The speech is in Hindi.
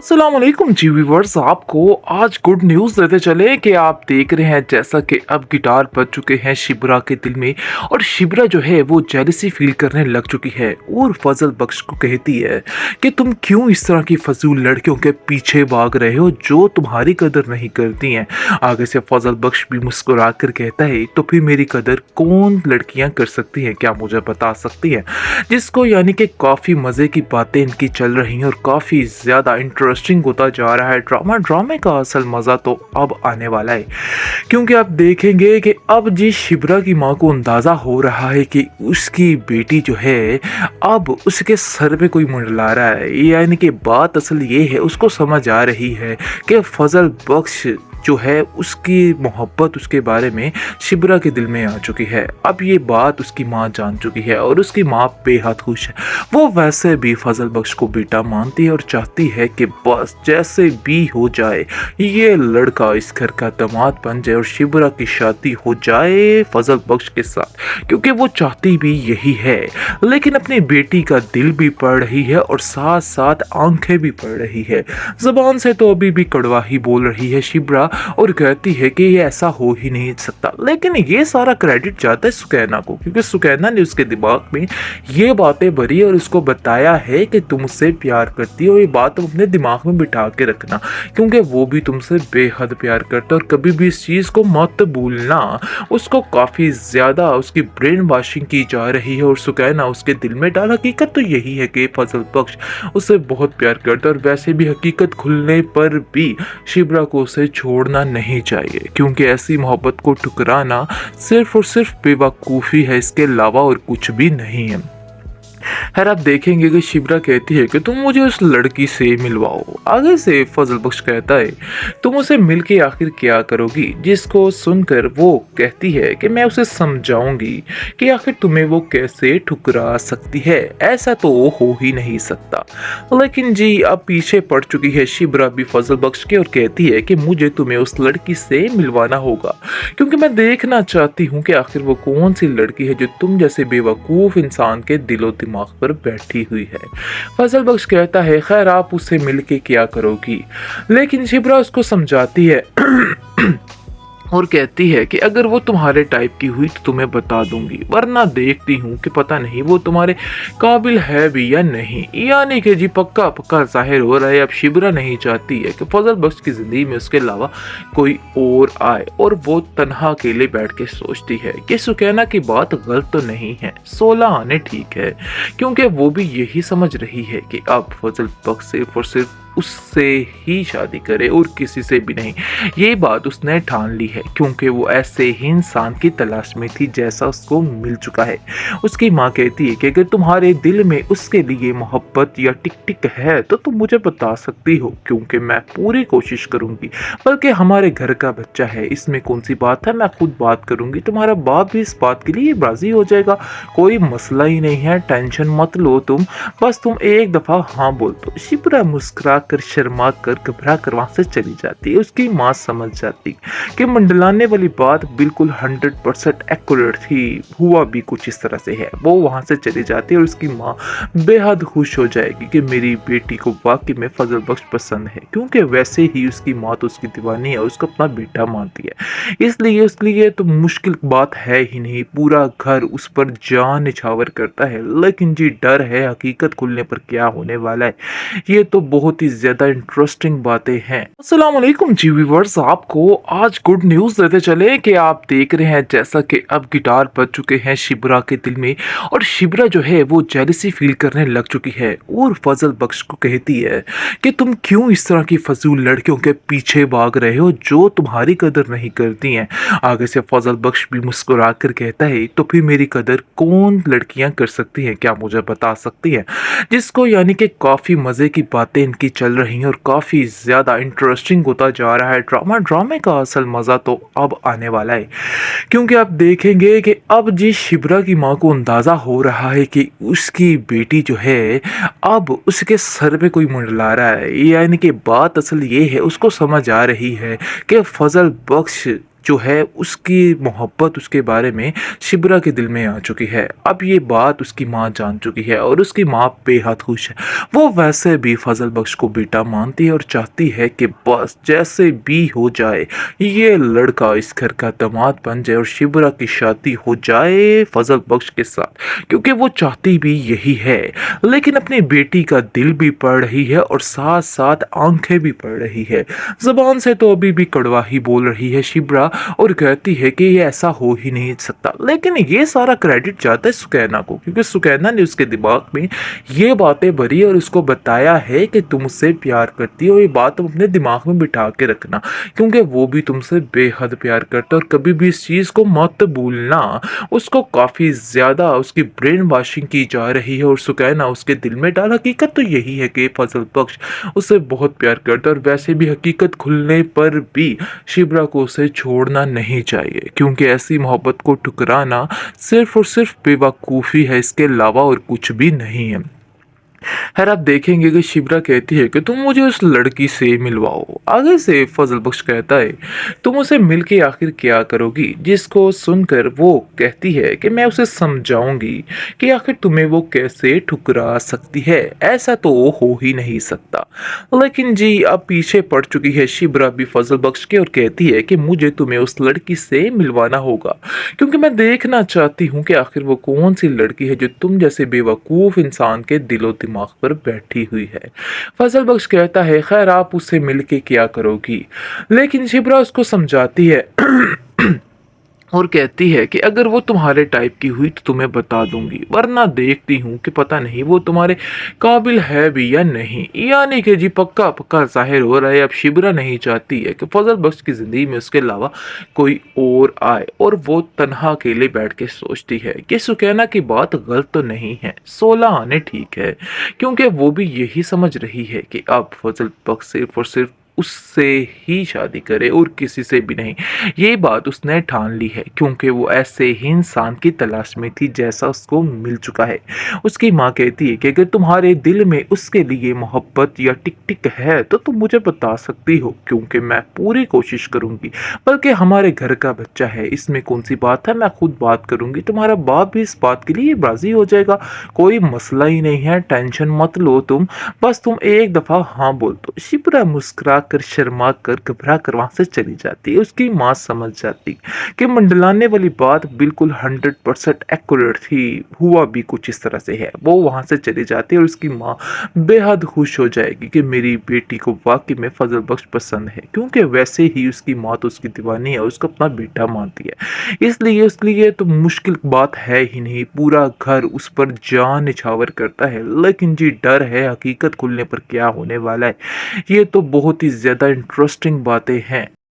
अस्सलामुअलैकुम जी व्यूवर्स, आपको आज गुड न्यूज़ देते चले कि आप देख रहे हैं जैसा कि अब गिटार बज चुके हैं शिब्रा के दिल में। और शिब्रा जो है वो जेलसी फील करने लग चुकी है और फजल बख्श को कहती है कि तुम क्यों इस तरह की फजूल लड़कियों के पीछे भाग रहे हो जो तुम्हारी कदर नहीं करती हैं। आगे से फजल बख्श भी मुस्कुरा कर कहता है तो फिर मेरी कदर कौन लड़कियां कर सकती हैं, क्या मुझे बता सकती हैं। जिसको यानी कि काफ़ी मज़े की बातें इनकी चल रही हैं और काफ़ी ज़्यादा इंटरेस्टिंग होता जा रहा है ड्रामे का असल मज़ा तो अब आने वाला है। क्योंकि आप देखेंगे कि अब जी शिब्रा की माँ को अंदाज़ा हो रहा है कि उसकी बेटी जो है अब उसके सर पे कोई मंडला रहा है। यानी कि बात असल ये है, उसको समझ आ रही है कि फजल बख्श जो है उसकी मोहब्बत उसके बारे में शिब्रा के दिल में आ चुकी है। अब ये बात उसकी माँ जान चुकी है और उसकी माँ बेहद खुश है। वो वैसे भी फजल बख्श को बेटा मानती है और चाहती है कि बस जैसे भी हो जाए ये लड़का इस घर का दामाद बन जाए और शिब्रा की शादी हो जाए फजल बख्श के साथ, क्योंकि वो चाहती भी यही है। लेकिन अपनी बेटी का दिल भी पढ़ रही है और साथ साथ आंखें भी पढ़ रही है। जबान से तो अभी भी कड़वा ही बोल रही है शिब्रा और कहती है कि ये ऐसा हो ही नहीं सकता। लेकिन ये सारा क्रेडिट जाता है सुकैना को, क्योंकि सुकैना ने उसके दिमाग में ये बातें भरी और उसको बताया है कि तुम उससे प्यार करती हो। ये बात तुम अपने दिमाग में बिठा के रखना, क्योंकि वो भी तुमसे बेहद प्यार करता है और कभी भी इस चीज़ को मत भूलना। उसको काफ़ी ज़्यादा उसकी ब्रेन वॉशिंग की जा रही है और सुकैना उसके दिल में डाल। हकीकत तो यही है कि फजल बख्श उससे बहुत प्यार करता है और वैसे भी हकीकत खुलने पर भी शिब्रा को उसे छोड़ना नहीं चाहिए, क्योंकि ऐसी मोहब्बत को ठुकराना सिर्फ और सिर्फ बेवकूफ़ी है, इसके अलावा और कुछ भी नहीं है। खैर आप देखेंगे कि शिब्रा कहती है कि तुम मुझे उस लड़की से मिलवाओ। आगे से फजल बख्श कहता है तुम उसे मिल के आखिर क्या करोगी। जिसको सुनकर वो कहती है कि मैं उसे समझाऊंगी कि आखिर तुम्हें वो कैसे ठुकरा सकती है, ऐसा तो हो ही नहीं सकता। लेकिन जी अब पीछे पड़ चुकी है शिब्रा भी फजल बख्श के और कहती है कि मुझे तुम्हें उस लड़की से मिलवाना होगा, क्योंकि मैं देखना चाहती हूँ कि आखिर वो कौन सी लड़की है जो तुम जैसे बेवकूफ़ इंसान के दिलो दिमाग पर बैठी हुई है। फजल बख्श कहता है खैर आप उससे मिलके क्या करोगी। लेकिन शिब्रा उसको समझाती है और कहती है कि अगर वो तुम्हारे टाइप की हुई तो तुम्हें बता दूंगी, वरना देखती हूँ कि पता नहीं वो तुम्हारे काबिल है भी या नहीं। यानी कि जी पक्का पक्का जाहिर हो रहा है अब शिब्रा नहीं चाहती है कि फजल बख्श की ज़िंदगी में उसके अलावा कोई और आए, और वो तन्हा अकेले बैठ के सोचती है कि सुकैना की बात गलत तो नहीं है, 16 आने ठीक है, क्योंकि वो भी यही समझ रही है कि अब फजल बख्श सिर्फ और सिर्फ उससे ही शादी करे और किसी से भी नहीं। ये बात उसने ठान ली है, क्योंकि वो ऐसे ही इंसान की तलाश में थी जैसा उसको मिल चुका है। उसकी माँ कहती है कि अगर तुम्हारे दिल में उसके लिए मोहब्बत या टिक टिक है तो तुम मुझे बता सकती हो, क्योंकि मैं पूरी कोशिश करूँगी। बल्कि हमारे घर का बच्चा है, इसमें कौन सी बात है, मैं खुद बात करूँगी। तुम्हारा बाप भी इस बात के लिए राज़ी हो जाएगा, कोई मसला ही नहीं है, टेंशन मत लो तुम, बस तुम एक दफ़ा हाँ बोल दो। शिप्रा मुस्कुरा कर शर्मा कर घबरा कर वहां से चली जाती है। उसकी माँ समझ जाती कि मंडलाने वाली बात बिल्कुल 100% एक्यूरेट थी, हुआ भी कुछ इस तरह से है। वो वहां से चली जाती है और उसकी माँ बेहद खुश हो जाएगी कि मेरी बेटी को वाकई में फजल बख्श पसंद है, क्योंकि वैसे ही उसकी माँ तो उसकी दीवानी है, उसको अपना बेटा मानती है। इसलिए उसके लिए तो मुश्किल बात है ही नहीं, पूरा घर उस पर जान निछावर करता है। लेकिन जी डर है हकीकत खुलने पर क्या होने वाला है, ये तो बहुत ही ज्यादा इंटरेस्टिंग बातें हैं। अस्सलाम वालेकुम जी व्यूअर्स, आपको आज गुड न्यूज़ देते चले कि आप देख रहे हैं जैसा कि अब गिटार बज चुके हैं शिब्रा के दिल में और शिब्रा जो है वो जेलसी फील करने लग चुकी है और फजल बख्श को कहती है कि तुम क्यों इस तरह की फजूल लड़कियों के पीछे भाग रहे हो जो तुम्हारी कदर नहीं करती हैं। आगे से फजल बख्श भी मुस्कुरा कर कहता है तो फिर मेरी कदर कौन लड़कियां कर सकती हैं, क्या मुझे बता सकती हैं। जिसको यानी कि काफ़ी मज़े की बातें इनकी चल रही हैं और काफ़ी ज़्यादा इंटरेस्टिंग होता जा रहा है ड्रामे का असल मज़ा तो अब आने वाला है। क्योंकि आप देखेंगे कि अब जी शिब्रा की माँ को अंदाज़ा हो रहा है कि उसकी बेटी जो है अब उसके सर पे कोई मंडला रहा है। यानी कि बात असल ये है, उसको समझ आ रही है कि फजल बख्श जो है उसकी मोहब्बत उसके बारे में शिबरा के दिल में आ चुकी है। अब ये बात उसकी माँ जान चुकी है और उसकी माँ बेहद खुश है। वो वैसे भी फजल बख्श को बेटा मानती है और चाहती है कि बस जैसे भी हो जाए ये लड़का इस घर का दामाद बन जाए और शिबरा की शादी हो जाए फजल बख्श के साथ, क्योंकि वो चाहती भी यही है। लेकिन अपनी बेटी का दिल भी पढ़ रही है और साथ साथ आंखें भी पढ़ रही है। जबान से तो अभी भी कड़वा ही बोल रही है शिबरा और कहती है कि ये ऐसा हो ही नहीं सकता। लेकिन ये सारा क्रेडिट जाता है सुकैना को, क्योंकि सुकैना ने उसके दिमाग में ये बातें भरी और उसको बताया है कि तुम उससे प्यार करती हो। ये बात तुम अपने दिमाग में बिठा के रखना, क्योंकि वो भी तुमसे बेहद प्यार करता है और कभी भी इस चीज़ को मत भूलना। उसको काफ़ी ज़्यादा उसकी ब्रेन वॉशिंग की जा रही है और सुकैना उसके दिल में डाल। हकीकत तो यही है कि फजल बख्श उसे बहुत प्यार करता है और वैसे भी हकीकत खुलने पर भी शिबरा को उसे छोड़ना नहीं चाहिए, क्योंकि ऐसी मोहब्बत को ठुकराना सिर्फ और सिर्फ बेवकूफ़ी है, इसके अलावा और कुछ भी नहीं है। खैर आप देखेंगे कि शिबरा कहती है कि तुम मुझे उस लड़की से मिलवाओ। आगे से फजल बख्श कहता है तुम उसे मिल के आखिर क्या करोगी, जिसको सुनकर वो कहती है कि मैं उसे समझाऊंगी कि आखिर तुम्हें वो कैसे ठुकरा सकती है, ऐसा तो हो ही नहीं सकता। लेकिन जी अब पीछे पड़ चुकी है शिबरा भी फजल बख्श के और कहती है कि मुझे तुम्हें उस लड़की से मिलवाना होगा, क्योंकि मैं देखना चाहती हूँ कि आखिर वो कौन सी लड़की है जो तुम जैसे बेवकूफ़ इंसान के दिलो दिमाग पर बैठी हुई है। फजल बख्श कहता है खैर आप उससे मिलके क्या करोगी, लेकिन शिबरा उसको समझाती है और कहती है कि अगर वो तुम्हारे टाइप की हुई तो तुम्हें बता दूंगी, वरना देखती हूँ कि पता नहीं वो तुम्हारे काबिल है भी या नहीं। यानी कि जी पक्का पक्का जाहिर हो रहा है अब शिबरा नहीं चाहती है कि फजल बख्श की ज़िंदगी में उसके अलावा कोई और आए, और वो तन्हा अकेले बैठ के सोचती है कि सुकैना की बात गलत तो नहीं है, 16 आने ठीक है, क्योंकि वो भी यही समझ रही है कि अब फजल बख्श सिर्फ और सिर्फ उससे ही शादी करे और किसी से भी नहीं। ये बात उसने ठान ली है, क्योंकि वो ऐसे ही इंसान की तलाश में थी जैसा उसको मिल चुका है। उसकी माँ कहती है कि अगर तुम्हारे दिल में उसके लिए मोहब्बत या टिक टिक है तो तुम मुझे बता सकती हो, क्योंकि मैं पूरी कोशिश करूंगी। बल्कि हमारे घर का बच्चा है, इसमें कौन सी बात है, मैं खुद बात करूंगी, तुम्हारा बाप भी इस बात के लिए राजी हो जाएगा, कोई मसला ही नहीं है, टेंशन मत लो तुम, बस तुम एक दफ़ा हाँ बोल दो। शिप्रा मुस्कुरा कर शर्मा कर घबरा कर वहां से चली जाती है। उसकी माँ समझ जाती कि मंडलाने वाली बात बिल्कुल 100% एक्यूरेट थी, हुआ भी कुछ इस तरह से है। वो वहां से चली जाती है और उसकी माँ बेहद खुश हो जाएगी कि मेरी बेटी को वाकई में फजल बख्श पसंद है, क्योंकि वैसे ही उसकी माँ तो उसकी दीवानी है, उसको अपना बेटा मानती है, इसलिए उसके लिए तो मुश्किल बात है ही नहीं। पूरा घर उस पर जान निछावर करता है, लेकिन जी डर है हकीकत खुलने पर क्या होने वाला है। ये तो बहुत ही ज़्यादा इंटरेस्टिंग बातें हैं।